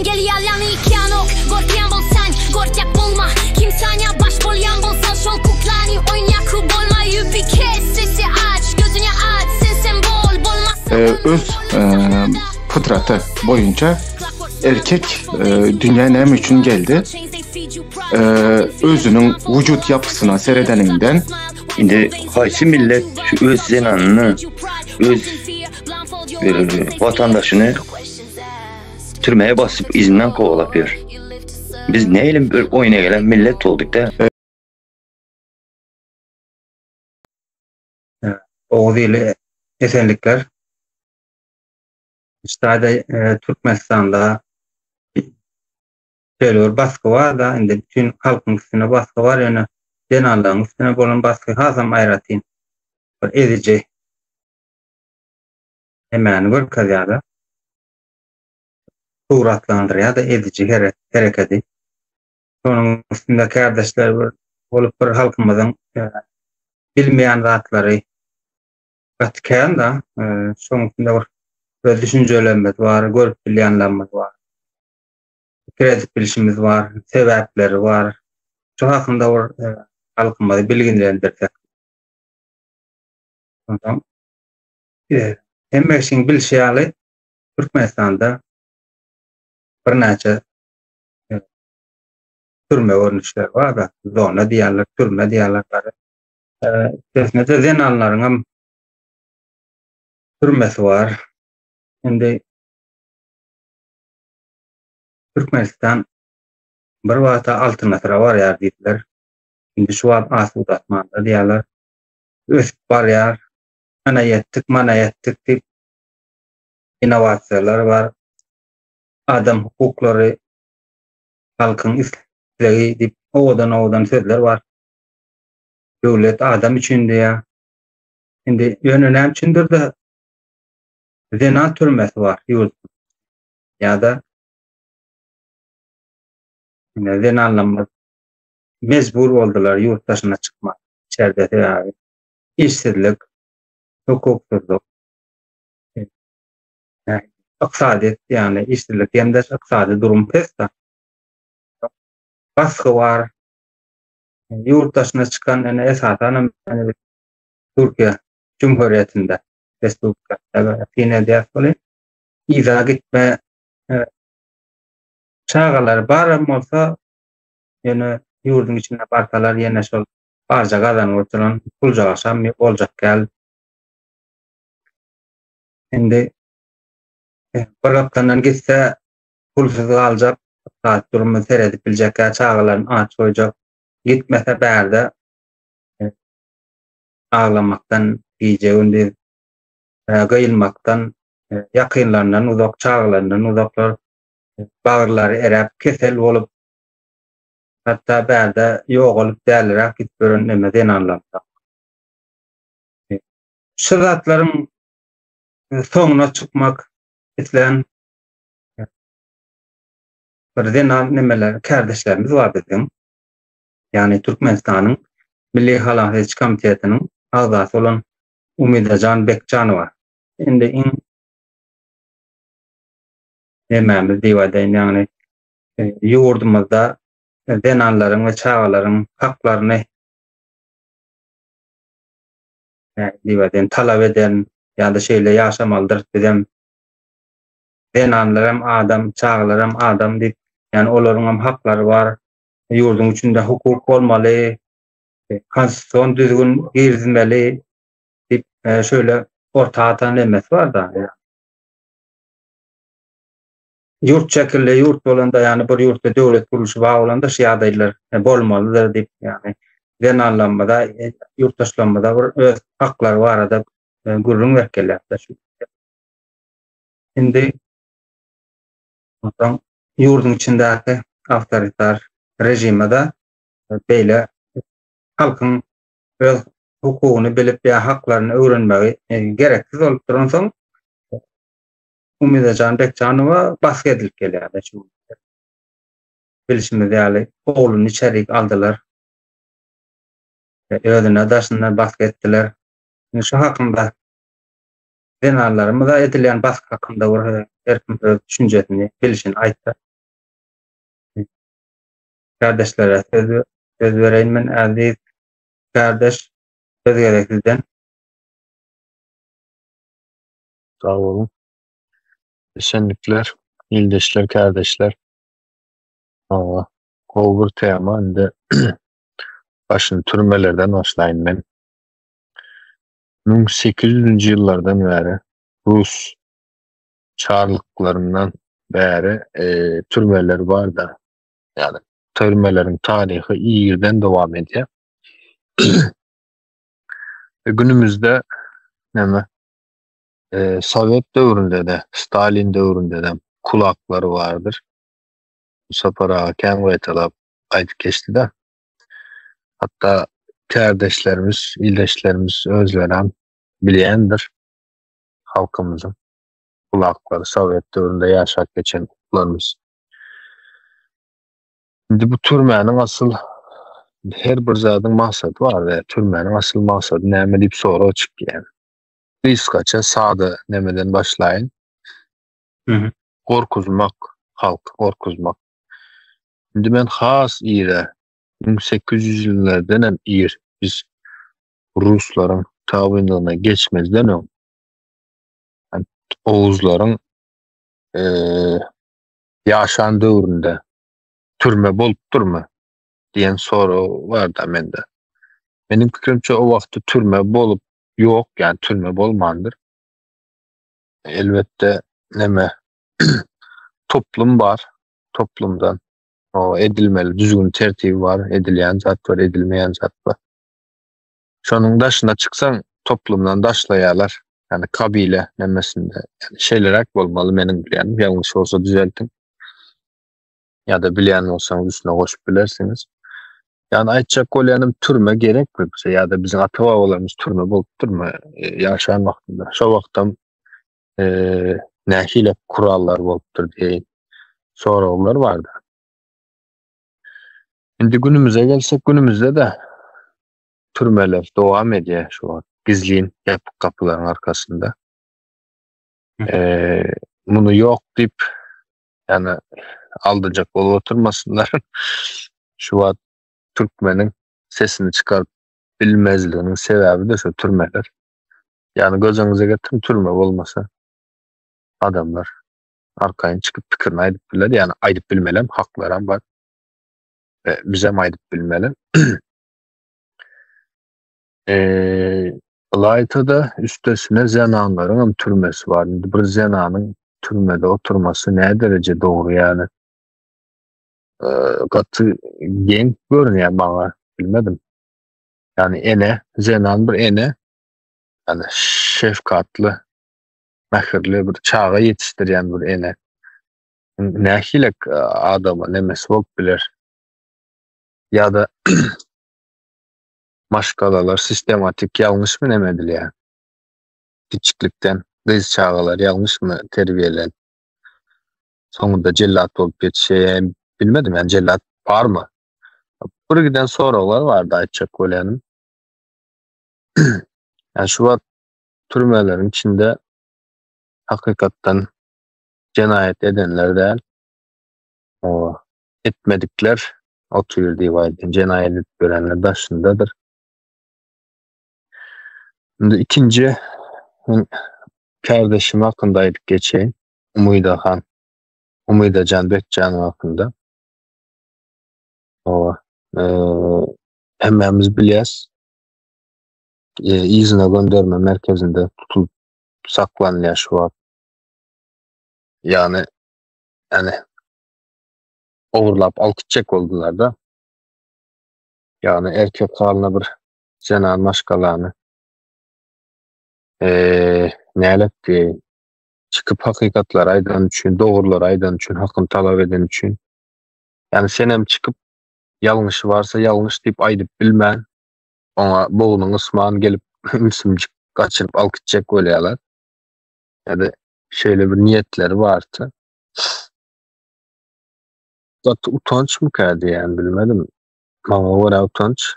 Engel yalan ikyanok Gortyan bolsan, gortyak bolma Kimsanya baş bolyan bolsan Şol kuklani oynakı bolma Yüpi kes, sesi aç Gözünü aç, sen sembol bolmazsan Öz fıtratı boyunca erkek dünyaya nem için geldi? Özünün vücut yapısına seyredeninden indi haysi millet şu öz zenanını, öz vatandaşını türmeye basıp izinden kovalapıyor. Biz neyle bir oyuna gelen millet olduk da. Oğuz ile esenlikler. İşte Türkmenistan'da şöyle baskı var da, indi bütün halkın üstüne baskı var, yani denallığın üstüne bolan baskı hazam ayratin. Bir ezici hemen bir kazada suratlandır ya da edici hareketi. Onun üstünde kardeşler olup bir halkımızın bilmeyen zatları katken da son üstünde bir düşüncelerimiz var, görüp bilyenlerimiz var, kredi bilişimiz var, sebepleri var. Şu hakkında var halkımızı bilgilendirdik. Ondan emmeşin bilşiyali Türkmenistan'da bir neçe türme görünüşler var da zona diyorlar, türme diyorlar. Desmede zenanların türmesi var. Şimdi Türkmenistan bir vata alternatı var ya dediler. Şimdi şu an Asud Atman'da diyorlar. Ösüp var ya, mana yettik deyip inovasyonlar var. Adam hukukları, halkın isteği deyip oğdan sözler var. Devlet adam için diye. Şimdi yönönem içindir de zina türmesi var. Ya da zinanlanma mecbur oldular yurt dışına çıkmak. İçeride de işsizlik, hukuksuzluk, iqtisadi, yani işsizlik hem de iqtisadi durum pesta. Baskı var. Yurt dışına çıkan esasen Türkiye Cumhuriyeti'nde Respublika yine diaspora iza gitme çağalar barım olsa yani yurdun içinde barkalar yine şol barca kazan oturan pulca aşam olacak gel. Şimdi baraptandan gitse pulsuz alacak, saat durumu seyredip bilecek çağaların aç koyacak. Gitmese berde ağlamaktan, diyeceğin gıyılmaktan, yakınlarından uzak, çağlarından uzaklar, bağırları erep, kesel olup, hatta berde yok olup derlerek gitbörün nemeden anlamda. Şıratların sonuna çıkmak isteyen bir denan nemeler, kardeşlerimiz var bizim. Yani Türkmenistan'ın Milli Halahiyet Komitesi'nin ağzası olan Umidacan Bekcan var. Şimdi dememiz divadeyn, yani yurdumuzda denanların ve çağaların haklarını divadeyn talep eden ya da şeyle yaşamalıdır bizim denanlarım adam, çağalarım adam deyip, yani onların hakları var. Yurdun içinde hukuk olmalı, konstitusyon düzgün girilmeli deyip şöyle ortadan emes var da. Yani. Yurt şekilde yurt olanda, yani bir yurtta devlet kuruluşu var olanda şey adaylar bolmalıdır deyip, yani denanlanmada, yurttaşlanmada bir haklar var da gurrun verkeler. Şimdi yurdun içindeki avtoritar rejimede böyle halkın öz hukukunu bilip ya haklarını öğrenmeyi gereksiz olup duran son Umidacan Bekcanova baskı edilip geliyor. Bilişimde yani oğlunu içerik aldılar. Ödüne daşınlar baskı ettiler. Şu hakkında denarlarımı da edilen baskı hakkında erkin düşüncesini bilişini ayıttı. kardeşlere söz vereyim ben aziz kardeş söz gerek sizden. Sağ olun. Esenlikler, ildeşler, kardeşler. Ama o bir tema indi. Başını türmelerden başlayayım ben. 1800. yıllardan beri Rus çarlıklarından beri türmeler var da yani türmelerin tarihi iyiden devam ediyor. Günümüzde neme Sovyet dövründe de Stalin dövründe de kulakları vardır. Bu sefer kengaytalap aytıp geçti de. Hatta kardeşlerimiz, ildeşlerimiz özlenen bilendir halkımızın kulakları Sovyet dövründe yaşak geçen kulaklarımız. Şimdi bu türmenin asıl her bir zadın maksadı var ve türmenin asıl maksadı näme diýip soru açık yani. Kıskaça sağda nemeden başlayın. Korkuzmak, halk korkuzmak. Şimdi ben has ire 1800 yıllardan hem ir biz Rusların tabinliğine geçmezden o yani Oğuzların yaşan dövründe türme bolup durma diyen soru var da mende. Benim fikrimçe o vakti türme bolup yok yani türme bolmandır. Elbette neme toplum var. Toplumdan o edilmeli düzgün tertibi var. Edilen zat var, edilmeyen zat var. Şonun daşına çıksan toplumdan daşlayalar. Yani kabile nemesinde yani şeylerak bolmalı menin bilenim. Yanlış olsa düzeltin. Ya da bilen olsanız üstüne koşup bilersiniz. Yani aytjak bolýanym türme gerek mi bize ya da bizim ata-babalarymız türme bolup durma yaşan wagtynda. Şo wagtdan nähile kurallar bolupdyr diýen soralar vardı. Şimdi günümüze gelsek günümüzde de türmeler devam ediyor şu gizliğin kapıların arkasında. Bunu yok deyip yani aldıcak olup oturmasınlar. Şu an Türkmenin sesini çıkarıp bilmezliğinin sebebi de şu türmeler. Yani gözünüze getirin türme olmasa adamlar arkayın çıkıp pikirini aydıp biler. Yani aydıp bilmelem haklarım var. Bize aydıp bilmelem. Laytada üstesine zenanların türmesi var. Bir zenanın türmede oturması ne derece doğru yani. Katı genç görünüyor bana bilmedim. Yani ene zenan bir ene yani şefkatli mehirli bir çağa yetiştirýän bir ene. Nähilek adama nemesi bolup biler. Ya da maşgalalar sistematik yanlış mı nemedilýär? Kiçiklikten kız çağalar yanlış mı terbiyelen? Sonunda cellat bolup yetişýän bilmedim yani cellat var mı? Bir giden soralar vardı aytjak bolýanym. Yani şu wagt türmelerin içinde hakykatdan cenayet edenler däl, o etmedikler oturuyor diýip cenayet görenler başındadır. Şimdi ikinci kardeşim hakkında aytıp geçeyim. Umuyda Can Bekcan hakkında. O hemmemiz bilýäs. İzine gönderme merkezinde tutulup saklanýar şu wagt. Yani overlap alkytjak boldular da. Yani erkek haline bir zenan maşgalany nälepdi çıkıp hakykatlar aýdan üçin, dogrular aýdan üçin, hakyny talap eden üçin. Yani sen hem çıkıp yanlışı varsa yanlış diýip aýdyp bilmän, ona boğunun ısmağın gelip ümsümcük kaçırıp alkytjak bolýarlar. Ya da şöyle bir niyetleri vardı. Zaten utanç mı geldi yani bilmedim. Ama var utanç.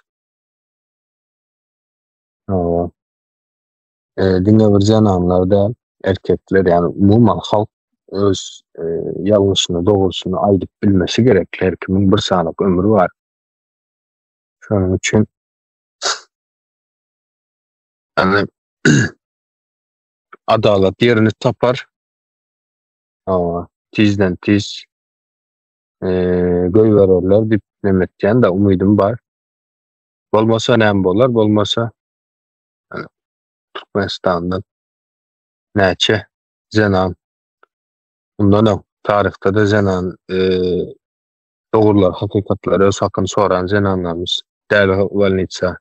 Dinle bir zenanlarda erkekler yani umuman halk öz yanlışını, doğrusunu aydıp bilmesi gerekli. Her kimin bir sanalık ömrü var. Şunun için yani adalet yerini tapar. Ama tizden tiz göy verirler dip demetken de umudum var. Bolmasa näme bolar, bolmasa yani Türkmenistan'dan näçe zenan bundan tarihte de zenan doğrular, hakikatler öz hakkını soran zenanlarımız däl Walnitsa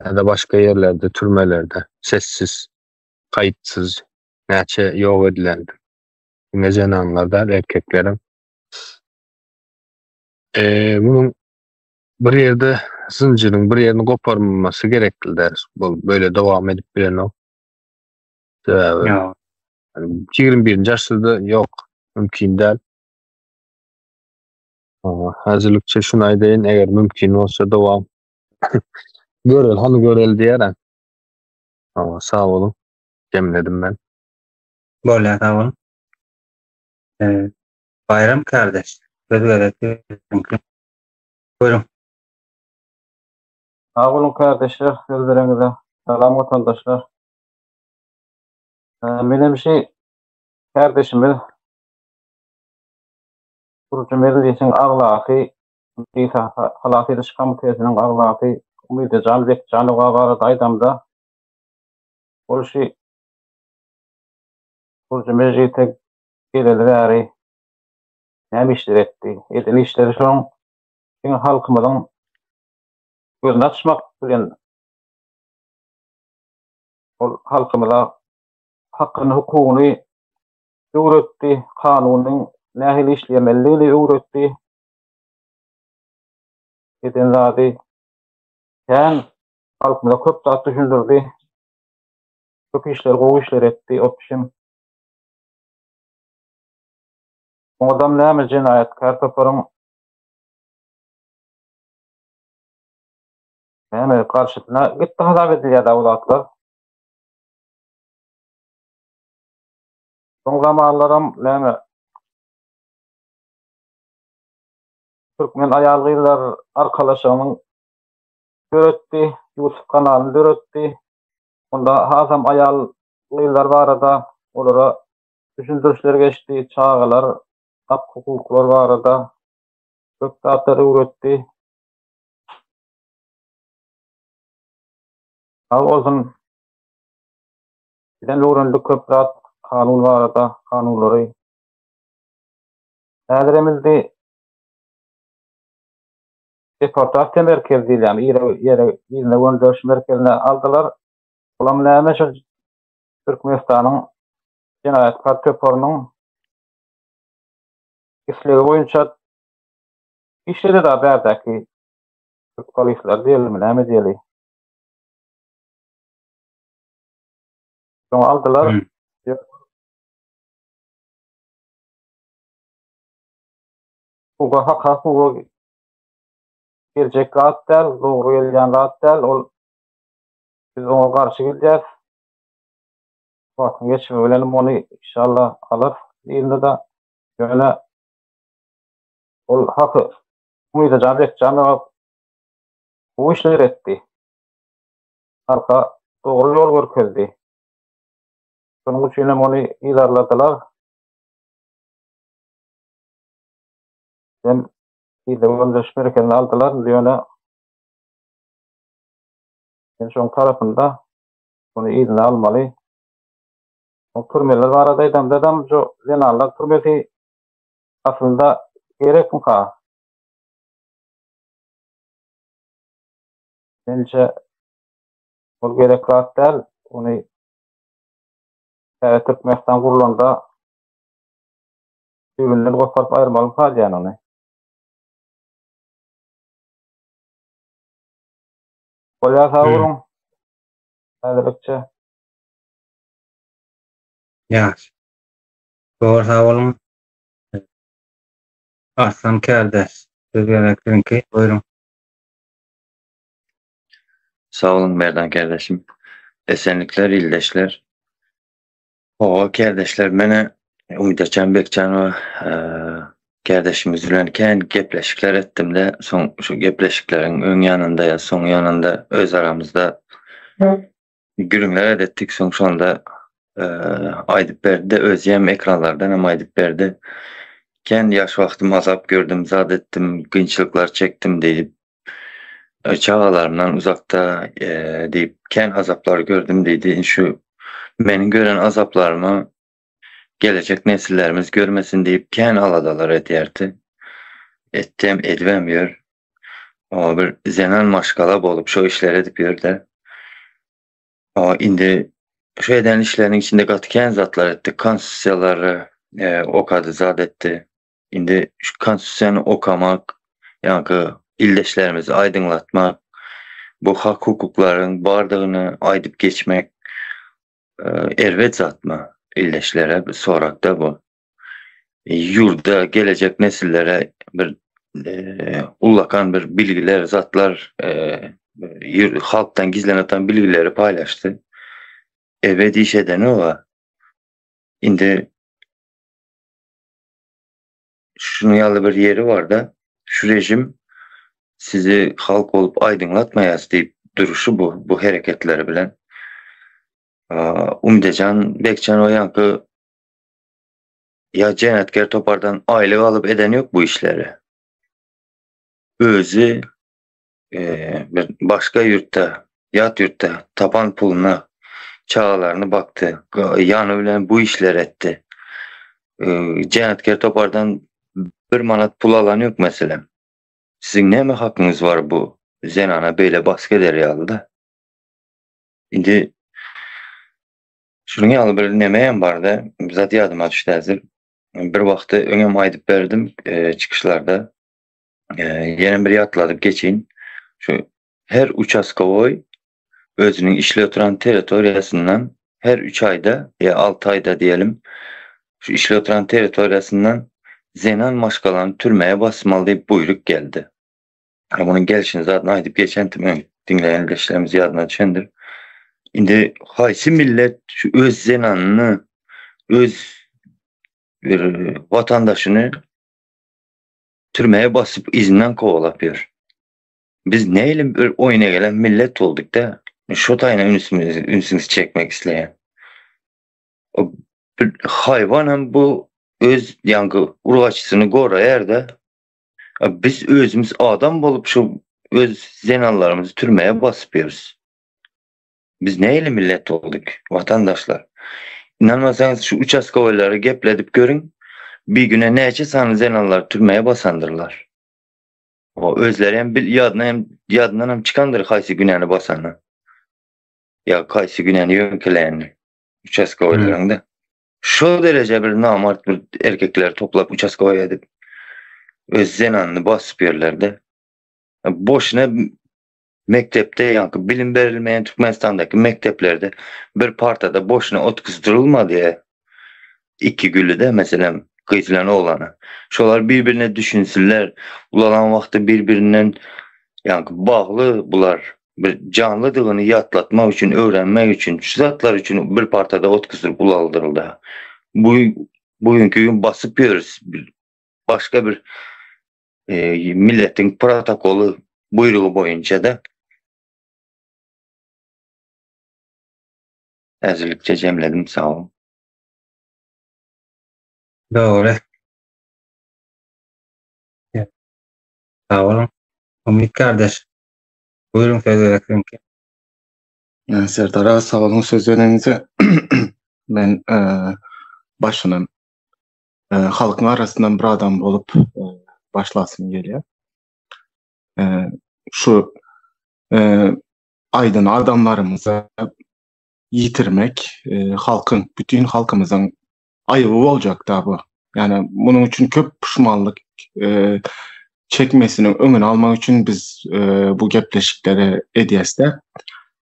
ya da başka yerlerde, türmelerde sessiz, kayıtsız näçe ýok edilen ne zenanlardan erkeklerim. Bunun bir yerde zincirin bir yerini koparmaması gerekli der. Bu böyle devam edip bilen o. Ya. Yani 21. asırda yok. Mümkün değil. Ama hazırlıkça şunu aydeyin eğer mümkün olsa devam. Görel diyeren. Ama sağ olun. Cemledim ben. Böyle tamam. Bayram kardeş. Buyurun. Sağ olun kardeşler, gözlerinize. Selam vatandaşlar. Benim kardeşimiz Kurucu Meclis'in ahlaki, Halaki Dış Komitesi'nin ahlaki Umidi Canbek Canıva vardı aydamda. O Kurucu Meclis'e gelirleri hem işler etti. Edin işleri son halkımızın gözünü açmak bilen halkımıza hakkını, hukukunu öğretti, kanunun nähili işleýärligi öğretti. Eden zady ýan halkymyza köp zat düşündirdi. Köp işler, gowy işler etdi, opşym. O adam näme jenaýatkar toparyň näme karşysyna gitdi hazap edilýär dawlatlar. Son zamanlarım näme Türkmen ayalgylar arkalaşygynyň göretdi, YouTube kanalyny göretdi. Onda hasam ayalgylar barada olara düşündürüşler geçdi, çağalar, hak hukuklar barada köp zatlar öğretti. Olsun bilen öğrendik köp zat kanun barada, kanunlary. Häziremizde deportasyon merkezi diýilýär. Ýerine gönderiş merkezine aldylar. Ulam näme şu Türkmenistanyň jenaýatkar toparynyň işlegi boýunça işleri de bärdäki Türk polisler diýilmi, näme diýeli. Şoňa aldylar. Bu hak gelecek rahat değil, doğru geleceğin rahat değil. Biz ona karşı geleceğiz. Bakın geçme bilelim onu inşallah alır. Yine de böyle hakkı umuyla canı bu işler etti. Halka doğru yol görkezdi. Bunun için onu ilerlediler. Hem bir de göndermiş merkezine aldılar. Diyorlar en son tarafında bunu izne almalı. O türmeler var adaydım dedim. O zenarlar türmesi aslında gerek mi ka? Bence o gerek rahat değil. Onu Türkmenistan kurulunda düğünleri koparıp ayırmalı kalacağını onu. Kolya sağ olun. Hazırlıkça. Ya. Doğru sağ olun. Aslan kardeş. Sözgereklerin buyurun. Sağ olun Merdan kardeşim. Esenlikler, ildeşler. O kardeşler, mene Umidacan Bekcan kardeşimiz bilen kän gepleşikler etdim de son şu gepleşiklerin ön yanında ya son yanında öz aramızda gülümler edettik. Son sonunda aydıp berdi de özlem ekranlardan hem aydıp berdi. Kän yaş vaktim azap gördüm, zat ettim, kıyınçılıklar çektim deyip çağalarımdan uzakta deyip kän azaplar gördüm deydi. Şu benim gören azaplarımı gelecek nesillerimiz görmesin deyip kän aladalar edýärdi. Etdim edibemiyor. O bir zenan maşgala bolup şu işler edip yürde. O indi şu eden işlerin içinde gatkän zatlar etti. Konstitusiyaları okadı, zat etti. Indi şu konstitusiyonu okamak, yani ildeşlerimizi aydınlatmak, bu hak hukukların bardığını aydıp geçmek ervet zatma ildeşlere sorakda bu. Yurda gelecek nesillere bir ullakan bir bilgiler, zatlar halktan gizlenen bilgileri paylaştı. Ebedi şeyden o var. Indi şunu yalı bir yeri var da şu rejim sizi halk olup aydınlatmayaz deyip duruşu bu. Bu hareketleri bilen. Umidacan Bekcan o yankı ya Cennetkar Topar'dan aylık alıp eden yok bu işleri. Özü bir başka yurtta, yat yurtta tapan puluna çağalarını baktı. Yanı bilen bu işler etti. Cennetkar Topar'dan bir manat pul alan yok mesela. Sizin ne mi hakkınız var bu zenana böyle baskı eder yalda? Şimdi şunu yalı bir nemeyen barda zat yadıma düştü hazır. Bir vakti önem aydıp verdim çıkışlarda. Yeni bir yatladıp geçeyim. Şu her uçaskovoy özünün işle oturan teritoriyasından her 3 ayda ya 6 ayda diyelim şu işle oturan teritoriyasından zenan maşkalan türmeye basmalı deyip buyruk geldi. Bunun gelişini zaten aydıp geçen dinleyen ildeşlerimiz yadına düşendir. Şimdi haysi millet şu öz zenanını, öz vatandaşını türmeye basıp izinden kovalapıyor. Biz neyle bir oyuna gelen millet olduk da şotayla ünsümüzü çekmek isteyen. O bir hayvanın bu öz yankı urgaçısını korayar da biz özümüz adam bolup şu öz zenanlarımızı türmeye basıpıyoruz. Biz neyle millet olduk vatandaşlar? İnanmasanız şu uçaskovaları gepledip görün. Bir güne nece sanı zenanlar türmeye basandırlar. O özleri hem yadından hem çıkandır kaysi güneni basanı. Ya kaysi güneni yönkeleyenli. Uçaskovalarında. Şu derece bir namart bir erkekler toplayıp uçaskovaya edip öz zenanını basıp yerlerde. Boşuna mektepte yankı bilim verilmeyen Türkmenistan'daki mekteplerde bir partada boşuna ot kızdırılma diye 2 gülü de mesela kıyıtılan oğlanı. Şolar birbirine düşünsünler. Ulanan vakti birbirinden yankı bağlı bular. Bir canlılığını yatlatmak için, öğrenmek için, şu zatlar için bir partada ot kızdırıp ulaldırıldı. Bugünkü gün basıp yiyoruz. Başka bir milletin protokolü buyruğu boyunca da ezirlikçe cemledim, sağ olun. Doğru. Sağ olun. Umit kardeş. Buyurun söz verin. Yani Serdar'a sağ olun sözlerinize. Ben başının halkın arasından bir adam olup başlasın geliyor. Şu aydın adamlarımızı yitirmek halkın, bütün halkımızın ayıbı olacak da bu. Yani bunun için köp pişmanlık çekmesinin önünü almak için biz bu gepleşikleri ediyesde.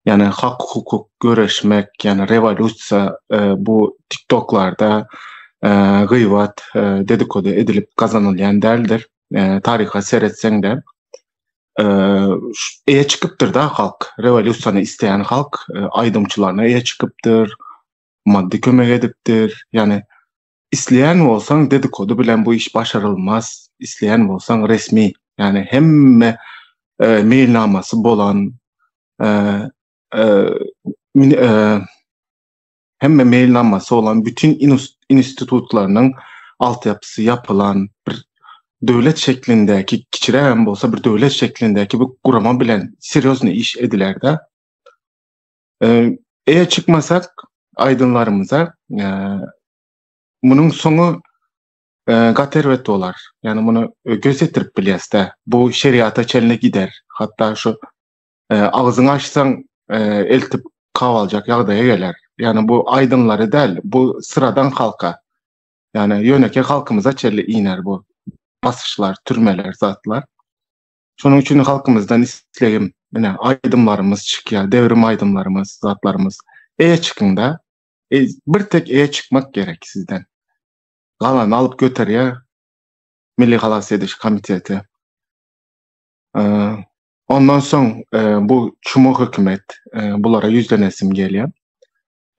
Yani hak hukuk görüşmek, yani revolüsiya bu TikTok'larda gıyvat, dedikodu edilip kazanılan değildir. Tariha seyretsen de çıkıptır da halk, revolüsyonu isteyen halk aydımçılarına çıkıptır, maddi kömek ediptir. Yani isleyen bolsaň dedikodu bilen bu iş başarılmaz. İsleyen bolsaň resmi, yani hemme mailnamasy bolan, hemme mailnamasy olan bütün institutlarynyň altyapysy yapılan bir döwlet şeklindäki, kiçiräm bolsa bir döwlet şeklindäki bu gurama bilen seriozny iş ediler-de. Eğer çıkmasak aydınlarımıza bunun sonu gatervet olar. Yani bunu gözetirip bilýäs-de. Bu şeriata çeline gider. Hatta şu ağzını açsan eltip kavalacak ýagdaýa geler. Yani bu aydınları däl, bu sıradan halka. Yani yöneke halkımıza çelle iner bu basışlar, türmeler, zatlar. Şonun üçin halkımızdan islegim, mine aydımlarımız çykýar, devrim aydımlarımız, zatlarımız. Eýe çıkında, bir tek eýe çıkmak gerek sizden. Galan alıp göterýär Milli Halas Ediş Komiteti. Ondan soň bu çumuk hökümet bulara yüzlenesim gelýär.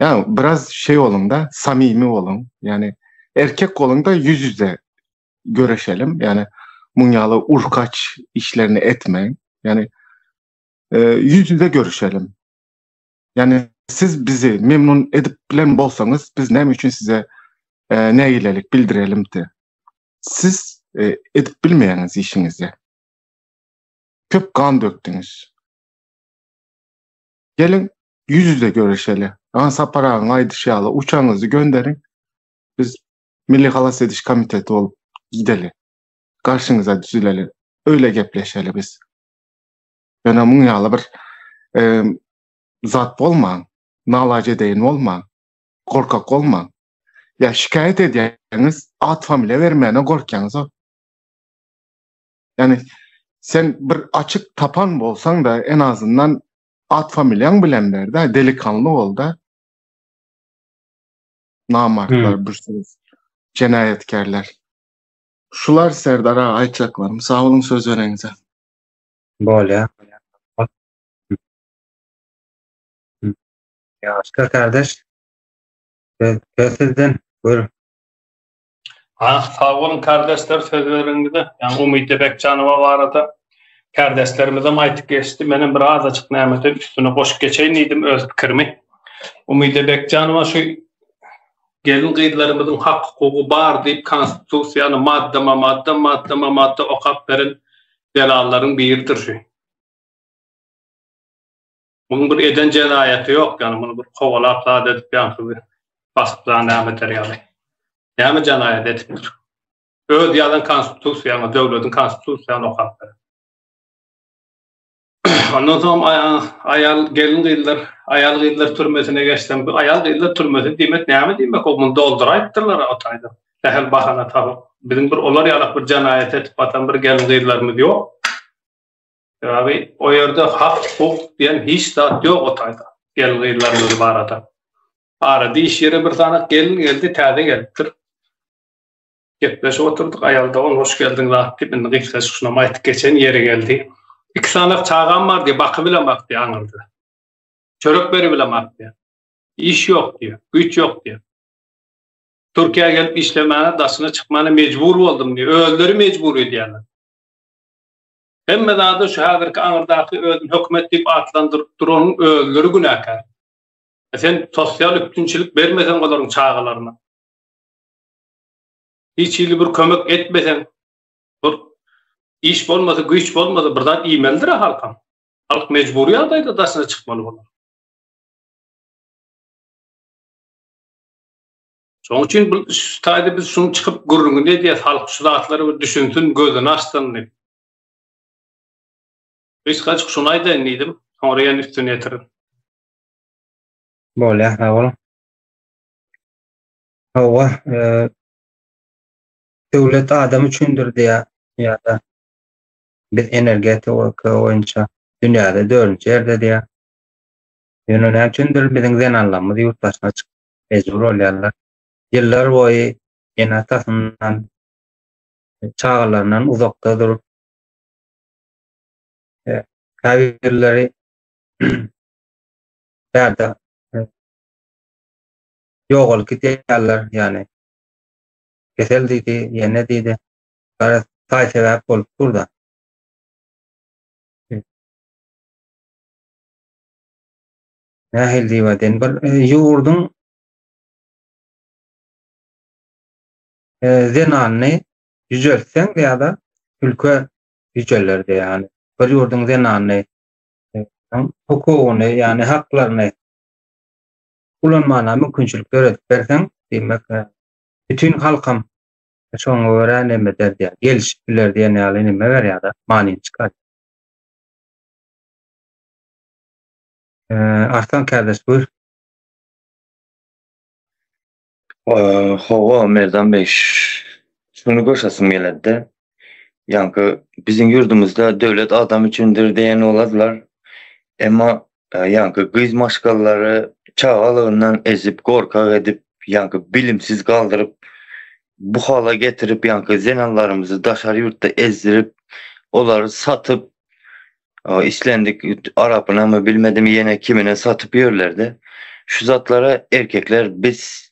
Yani biraz şey olun da, samimi olun. Yani erkek olun da yüz yüze göreşelim. Yani munyalı urkaç işlerini etmeyin. Yani yüz yüze görüşelim. Yani siz bizi memnun edip bilen bolsanız biz näme üçin size ne iyilik bildirelim de. Siz edip bilmeýäňiz işiňizde köp kan döktünüz. Gelin yüz yüze görüşelim. Saparaň aýdyşýaly uçağınızı gönderin. Biz Milli Halas Ediş Komiteti olup gideli. Karşınıza düzüleli. Öyle gepleşeli biz. Ýöne munyaly bir zat bolmaň, nalaje deýin bolmaň, korkak bolmaň. Ya şikayet edýäňiz ad familya vermäne gorkýaňyz o. Yani sen bir açık tapan bolsaň da en azından ad familyaň bilen berde delikanlı ol da. Namartlar, bir sürü cenayetkerler. Şular Serdar'a aýtjaklarym. Sağ olun, söz vereňize. Bolýa. Ýa kardeş. Sizden buyurun. Sağ olun kardeşler, söz vereňize. Yani Umydy Bekjanowa barada kardeşlerimize aýtyp geçdi. Menin bir az açyk nämetin üstüne goşup geçeýin idim öz pikirimi. Umydy Bekjanowa şu gelin gyýdlarymyzyň hak hukugy bar diýip konstitusiýany madda okap beren delallaryň biridir şu. Bunun bir eden cenaýaty ýok, yani bunu bir kovalap da edip ýa-da basyplan näme terýaly. Näme cenaýat edipdir. Öz ýalan konstitusiýany, döwletiň konstitusiýany okap beren. Ondan soň gelin gyýdlar türmesine geçdim. Ayal gyýdlar türmesi diýmek näme diýmek? O bunu dolduraýtdylar o taýda. Tähel bahana tapyp, bizim bir olar ýalak bir cenaýat etip atan bir gelin gyýdlarymyz ýok. Ýa-da o ýerde hak hukuk diýen hiç zat ýok o taýda. Gelin gyýdlarymyz barada. Arada iş ýere bir tane gelin geldi, täze gelipdir. Gepleşip oturduk, ayalda on hoş geldin zat diýip, indi gysgaça şuna aýtyp geçen ýere geldi. İki sanak çağam var diye bakı bilemek diye anırdı. Çörek beri bilemek diye. İş yok diye, güç yok diye. Türkiye'ye gelip işlemene, daşına çıkmana mecbur oldum diye. Öldürü mecbur ediyorlar. Hemme daha da şu hazırki anırdaki öldüm, hükümet deyip atlandırıp duranın öldürü günahkar. Sen sosyal üstünçülük vermesen onların çağılarına. Hiç iyi bir kömek etmesen, İş bolmasa, güç bolmasa birden imeldir halkam. Halk mecburi ýagdaýda daşyna çykmaly bolar. Şoň üçin bu taýda biz şunu çykyp gurrungy ne diýär, halk şu zatlary bir düşünsün, gözüni açsın diýip. Biz kaç şunu aýdyn diýdim, sonra ýa üstüne ýetirin. Bolýa, sağ olun. Döwlet adam üçindir diýär ýa-da bir energetik oýunça dünýäde 4-nji ýerde diýär. Ýöne näme üçindir biziň zenallarymyz ýurtdaşyna çykyp mejbur bolýarlar. Ýyllar boýy ýene tasyndan çağlaryndan uzakda durup kabirleri bärde ýogalyp gitýärler, ýani kesel diýdi, ýene diýdi. Gara taý sebäp bolup durda. Nähil diýýärden bir ýurdun zenanny yüjeltseň ýa-da ülke yüjellerdi ýani. Bir ýurdun zenanny hukugyny ýani haklaryny ulanmana mümkinçilik berseň, demek bütün halkam şoňa görä neme derdi, gelişip bilerdi ýani ýaly neme berýärdi, many çykar. Arslan kardeş buyur. Hova Merdan Bey, şunu görşasım geledi. Yankı bizim yurdumuzda devlet adam üçündür diýen oladylar. Emma yankı gyz maşgalları çağalığından ezip, gorkak edip, yankı bilimsiz kaldırıp, bu hala getirip, yankı zenanlarımızı daşary yurtta ezdirip, onları satıp, İslendik Arap'ına mı bilmedim yine kimine satıp yiyorlardı. Şu zatlara erkekler biz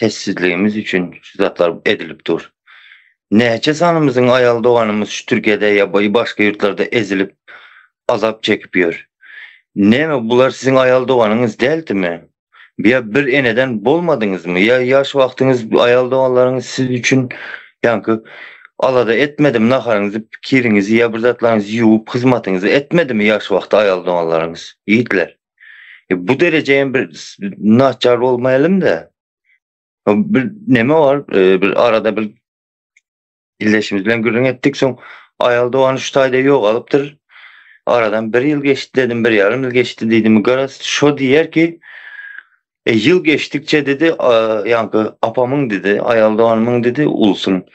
sessizliğimiz için şu zatlar edilip dur. Neçe sanımızın ayal doğanımız şu Türkiye'de ya başka yurtlarda ezilip azap çekip yiyor. Ne mi bunlar sizin ayal doğanınız değildi mi? Ya bir eneden bolmadınız mı? Ya yaş vaktiniz ayal doğanlarınız siz için yankı alada etmedim naharınızı, kirinizi, yabırdatlarınızı yuvup hizmetinizi etmedi mi yaş vakti ayal doğanlarınız? Yiğitler. Bu dereceye bir naçar olmayalım da bir neme var? Bir arada bir illeşimizle gürün ettik son ayal doğanı şu tayda yok alıptır. Aradan bir yıl geçti dedim, bir yarım yıl geçti dedim. Garas şu diyer ki yıl geçtikçe dedi yankı apamın dedi, ayal doğanımın dedi ulsun.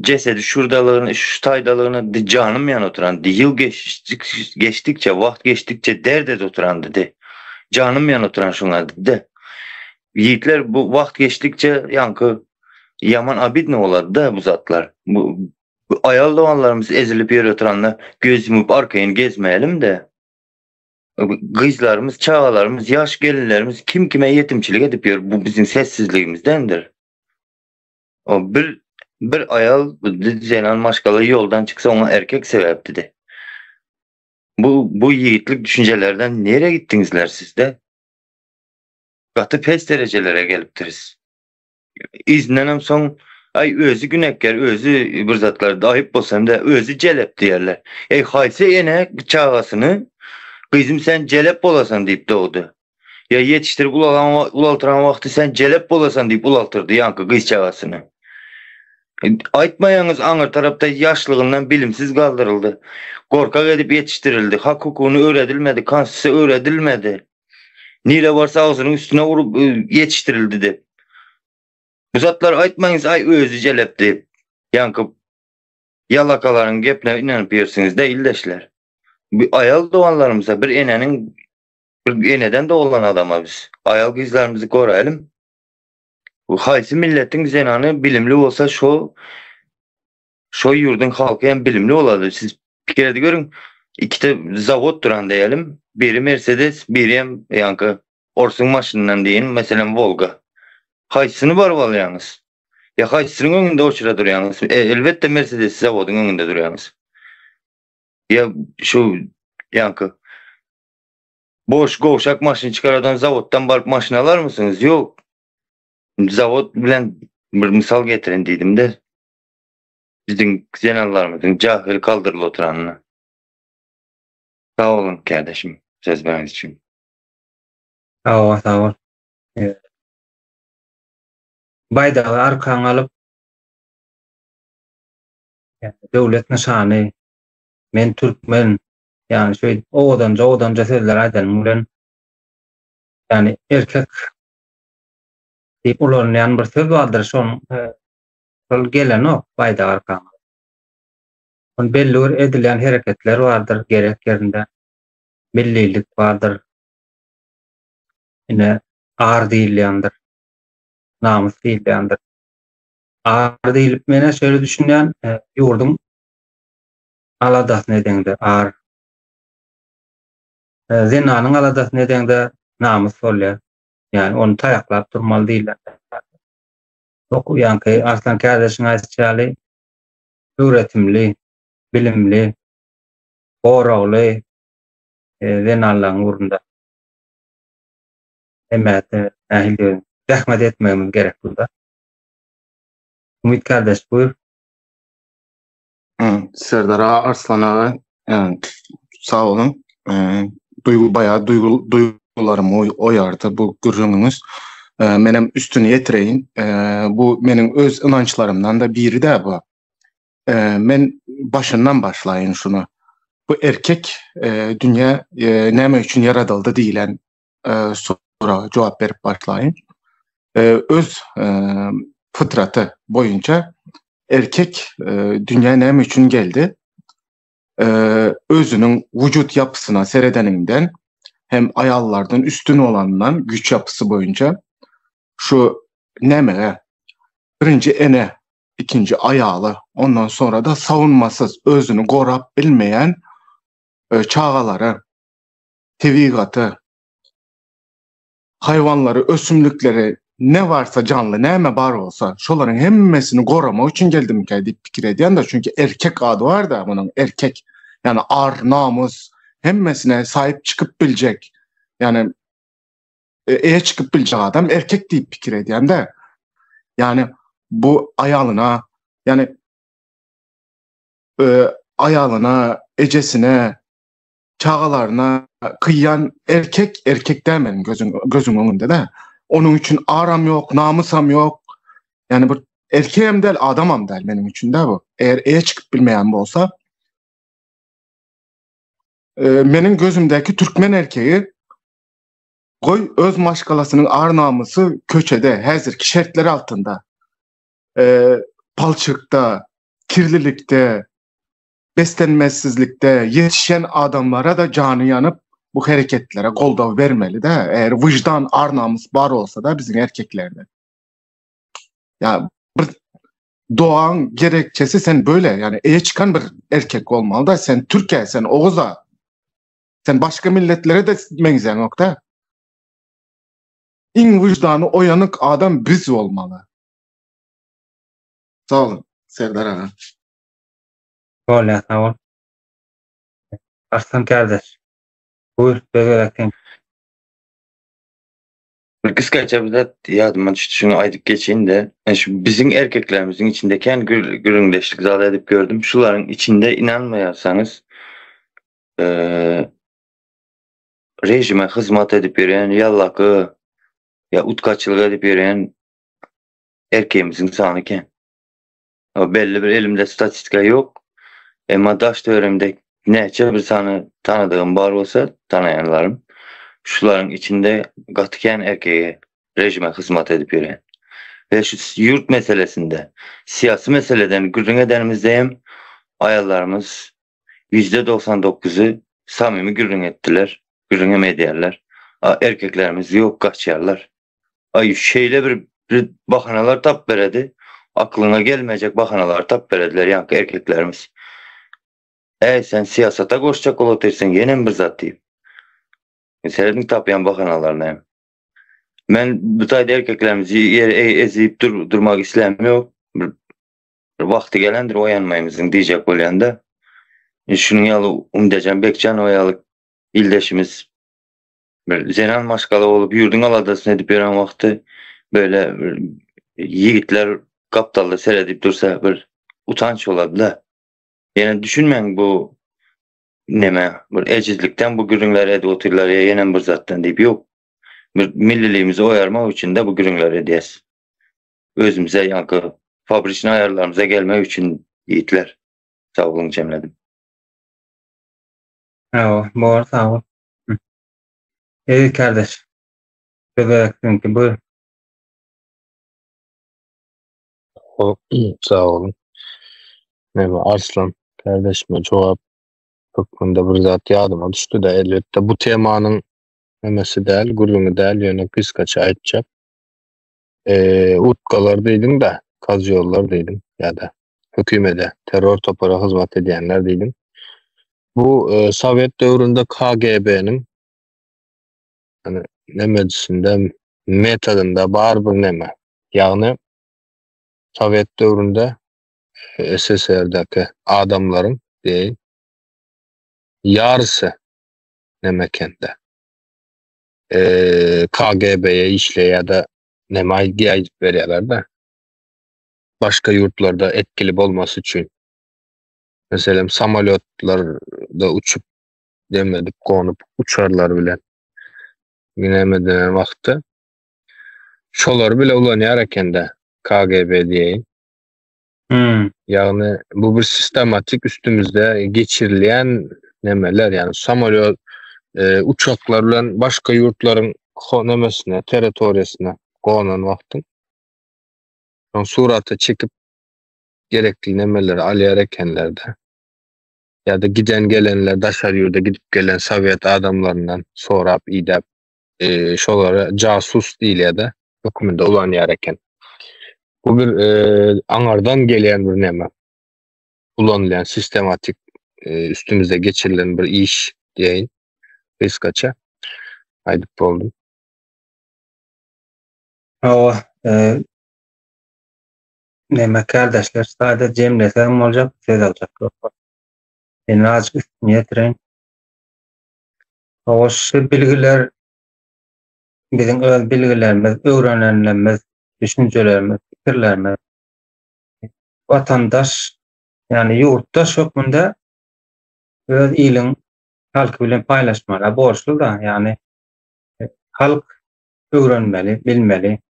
Cesedi şurdalığını, şu taydalığını canım yan oturan, yıl geçtikçe, vakt geçtikçe derde oturan dedi. Canım yan oturan şunlar dedi. Yiğitler bu vakt geçtikçe yankı yaman abid ne oladı da bu zatlar. Bu ayal doğanlarımız ezilip yer oturanlar göz yumup arkayın gezmeyelim de kızlarımız, çağalarımız, yaş gelinlerimiz kim kime yetimçilik edip yer. Bu bizim sessizliğimizdendir. O bir ayal zenan maşgalı yoldan çıksa ona erkek sebep dedi. Bu yiğitlik düşüncelerden nereye gittinizler sizde? Katı pes derecelere geliptiriz. İzlenem son ay özü günekker, özü bir zatlar dahip bolsam da özü celep diyerler. Hayse ene çağasını kızım sen celep bolasan deyip doğdu. Ya yetiştirip ulaltıran vakti sen celep bolasan deyip ulaltırdı yankı kız çağasını. Aytmayanız anır tarafta yaşlığından bilimsiz kaldırıldı. Korkak edip yetiştirildi. Hak hukukunu öğretilmedi. Kansisi öğretilmedi. Nire varsa ağzının üstüne vurup yetiştirildi de. Bu zatlar aytmayınız ay özü celepti. Yankı yalakaların gepne inanıp yersiniz de illeşler. Bir ayal doğanlarımıza bir eneden de olan adama biz. Ayal kızlarımızı koruyalım. Bu haysi milletin zenanı bilimli olsa şu yurdun halkı hem bilimli oladı. Siz bir kere de görün. İki de zavod duran diyelim. Biri Mercedes, biri hem yankı Orsun maşınından deyin. Mesela Volga. Haysını var vallayanız. Ya haysının önünde oçura duruyanız. Elbette Mercedes zavodun önünde duruyanız. Ya şu yankı boş govşak maşın çıkaradan zavoddan barıp maşın alar mısınız? Yok. Zavod bilen bir misal getirin dedim de bizim zenallarımızın cahil kaldırılı oturanına. Sağ olun kardeşim söz veriniz için. Sağ ol. Baydağı arkan alıp devlet nişanı men Türkmen yani şöyle oğdanca sözler aydan bilen yani erkek deyip ulanlayan bir söz vardır şon gelen o baydağı arkan on belli edilen hareketler vardır gerek yerinde millilik vardır yine ağır değillendir namus değillendir ağır değilip mene şöyle düşünen yurdum aladas nedende ağır zenanın aladas nedende namus oluyor yani onu tayaklap durmalı değiller Yankı Arslan kardeşin aýtjaly öwretimli, bilimli, goragly Zenallaň urunda. Emmäte ähli rahmet etmegimiz gerek burada. Umit kardeş buyur. Serdar Arslan ağa, sağ olun. Bayağı duygularımı oyardı bu gürrüňiňiz. Menem üstüne yetireyim. Bu menin öz inançlarımdan da biri de bu. Men başından başlayın şunu. Bu erkek dünya näme üçin yaradyldy diýilen soraga jogap berip başlayın. Öz fıtratı boyunca erkek dünya näme üçin geldi? Özünün vücut yapısına seredeninden hem ayallardan üstün olandan güç yapısı boyunca şu näme? Birinci ene, ikinci ayalı, ondan sonra da savunmasız, özünü gorap bilmeyen çağaları, tevigatı, hayvanları, ösümlükleri, ne varsa canlı, näme bar olsa, şoların hemmesini goramak için geldim ki deyip pikir ediyen de, çünkü erkek adı var da bunun, erkek, yani ar, namus, hemmesine sahip çıkıp bilecek, yani çıkıp bilecek adam erkek deyip pikir ediyen de, yani bu ayalına, yani ayalına, ecesine, çağalarına kıyyan erkek değil benim gözüm önünde de. Onun için aram yok, namusam yok. Yani bu erkeğim değil, adamam değil benim için de bu. Eğer çıkıp bilmeyen bu olsa. Benim gözümdeki Türkmen erkeği koy öz maşgalasının ar namusu köçede, hazırki şartlar altında. Palçıkta, kirlilikte, beslenmezsizlikte yetişen adamlara da canı yanıp bu hareketlere kolda vermeli de, eğer vicdan, ar namus bar olsa da bizim erkeklerde. Ya doğan gerekçesi sen böyle, yani çıkan bir erkek olmalı da, sen Türkiye, sen Oğuz'a, sen başka milletlere de benzeyen nokta. İn vicdanı oyanık adam biz olmalı. Sağ olun Serdar ağa. Sağ ol. Arslan kardeş. Buyur, bögerekten. Bir kıskaça bir de yadıma düştü, şunu aydıp geçeyim de. Yani şu bizim erkeklerimizin içindeki güründeşlik zaten edip gördüm. Şuların içinde inanmayasanız rejime hizmet edip yürüyen, yallakı ya utkaçılık edip yürüyen erkeğimizin sanıken. Belli bir elimde statistika yok. Ama daş dönemde neçe bir tane tanıdığım var olsa tanıyanlarım. Şuların içinde gatıken erkeğe rejime hizmet edip yürüyen. Ve şu yurt meselesinde, siyasi meseleden gürrün edenimizdeyim, ayarlarımız %99'u samimi gürrün ettiler. Gürrün emediyerler. Erkeklerimiz yok kaçyarlar. Şeyle bir bahanalar tap veredi. Aklına gelmeyecek bahanalar tap verediler yankı erkeklerimiz. Sen siyasata koşacak olatirsin, yenen bir zat deyip. Seyredin tapyan bahanalarına. Ben bu tayda erkeklerimizi eziyip durmak istemiyor. Bir vakti gelendir oyanmayımızın diyecek olayanda. Şunun yalı Umdecan Bekcan oyalık ildeşimiz Zenan maşgalı olup yurdun aladasını edip yören vakti böyle yiğitler kaptalda seyredip dursa bir utanç oladı. Yani düşünmeyin bu neme, bir ecizlikten bu gürünler edi oturlar ya yenen bir zattan deyip yok. Bir milliliğimizi oyarmak için de bu gürünler ediyez. Özümüze yankı fabrikine ayarlarımıza gelmek için yiğitler. Sağ olun cemledim. Doğru, sağ ol. Evet kardeş. Bögerekten ki buyur. Sağ olun. Arslan kardeşime cevap hakkında bir zat yadıma düştü de, elbette bu temanın memesi değil, gurrunu değil, yöne kıskaça aytacak. Utkalar deydin de, kaz yollar deydin ya da hükümede terör topara hizmet edenler deydin. Bu Sovyet dövründe KGB'nin nemedisinde metodunda bar bir neme. Yani Sovet döwründe SSR'däki adamlaryň diýin ýarysy nemekende KGB'ye işleýär-de näme aýdyp berýärler da başga ýurtlarda etkili bolmasy üçin. Meselem samolyotlarda uçup demedip konup uçarlar bilen ginemeden wagtda şolar bile ulanýar ekende KGB diýin. Yani bu bir sistematik üstümüzde geçirilen nemeler, yani samolyot uçaklar bilen başka yurtların nemesine, teritoriyasına konan vaktın son surata çekip gerekli nemeleri alýar ekenlerde ya da giden gelenler daşar yurda gidip gelen Sovet adamlarından sorap idap şolara casus diýilýär de hökümde ulanýar eken. Bu bir aňardan gelýän bir näme. Ulanýan sistematik üstümüzde geçirilen bir iş diýin. Beskaça aýdyp boldum. O näme kardeşler sadece cemlesem boljak, söz aljak. Enaz üstüne o şu bilgiler bizim öz bilgilerimiz, öğrenenlerimiz, düşüncelerimiz, fikirlerimiz vatandaş yani yurttaş hükmünde öz ilin halk bilen paylaşmalar borçlu da, yani halk öğrenmeli, bilmeli.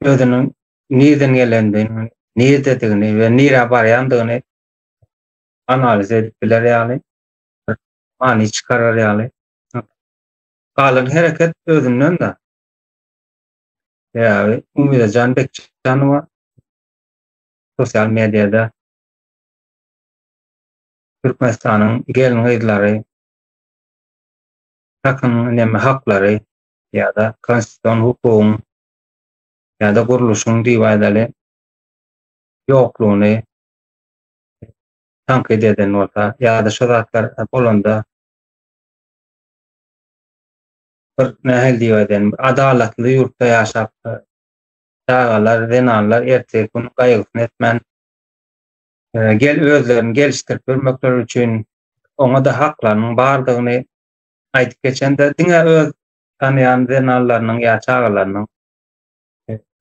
Özünün nereden gelendiğini, nerediğini ve nereye barayandygyny analiz edip biler, yani mani çıkarar, yani kalın hareket özünden de. Yani Umida Can Bekcanova sosyal medyada Türkmenistan'ın gelin gıydları, takım neme hakları ya da konstitusyon hukukun ya da kuruluşun diýýärler yokluğunu tankit eden orta ya da şoratlar bolanda bir nähel diýýärler adaletli ýurtda ýaşap dağlar, denanlar ertek bunu gaýgysyny etmen gel özlerini geliştirip bilmekler üçin ona da haklarynyň bardygyny aýdyp geçende diňe öz tanıyan denanlarynyň ýa çağalarynyň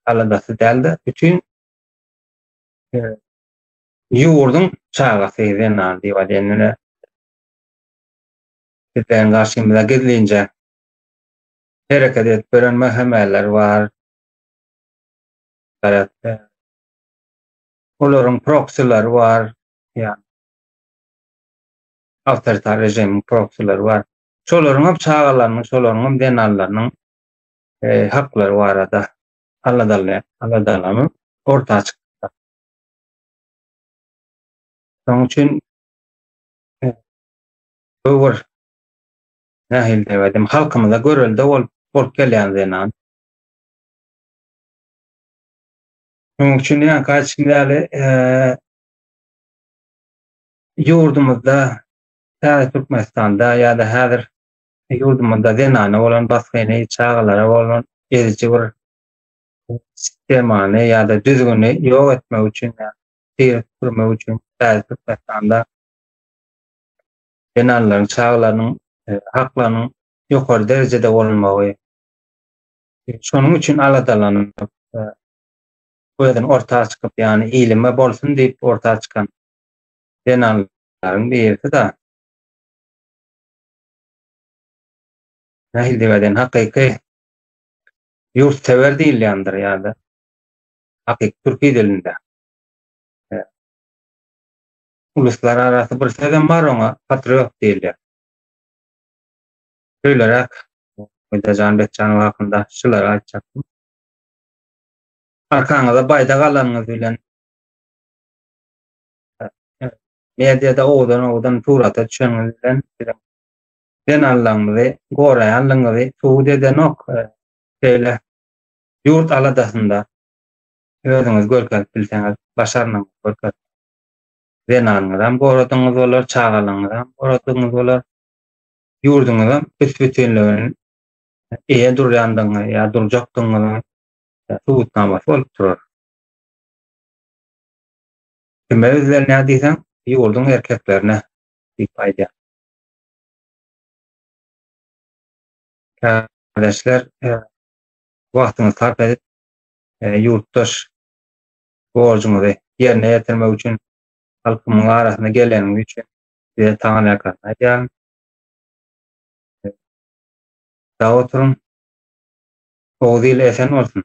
aladasy däldi. Bütün ýurdun çağasy denan diýýärler. Bizden garşymyza gizlince hereket edip beren mehemeler var. Olaryň proxylar var. Yani awtoritar rejim proxylar var. Şolaryň çağalarynyň, şolaryň denanlarynyň haklary barada aladalamy ortağa çykdy. Şonuň üçin öwür nähil diýedim, halkymyza görelde bolup gelýän denan. Şonuň üçin ýa gaýtşyndaly ýurdumyzda, Türkmenistanda ýa-da häzir ýurdumyzda denany bolan basgyny çağalara bolan ezici bir sistemany ýa-da düzgüni ýok etmek üçin, ýa-da üçin Türkmenistanda denanlaryň, çağalarynyň haklarynyň ýokary derejede bolanmagy. Şonuň üçin aladalanyp bu ýerden ortağa çykyp, ýani ilime bolsun diýip ortağa çykan denanlaryň birisi de nähil diýerden hakyky yurtsever diýilýändir, ýa-da hakyky türki dilinde. Uluslar arasy bir sözem bar, oňa patriot diýilýär. Şöýlerek Umida Can Bekcanova hakynda şular aýtjakym. Arkaňyza baýda galanyňyz bilen mediada odan turata düşeniňiz bilen denanlaryňyzy, goraýanlygyňyzy suwd eden ok şeýle ýurt aladasynda özüňiz görkezip bilseňiz başarnyň görkezip denanyňyzam goradyňyz bolar, çağalaňyzam goradyňyz bolar, ýurduňyzam büsbütünligini durýandyňy ýa durjakdyňy subutnamasy bolup durar. Kime özlerine diýsem, ýurduň erkeklerine diýip aýdýar. Kardeşler, wagtyňyzy sarf edip, ýurtdaş borcuňyzy ýerine ýetirmek üçin, halkymyň arasyna geleniň üçin bize taňylaýan aýdýar. Sağ oturun. Oğuz ile esen olsun.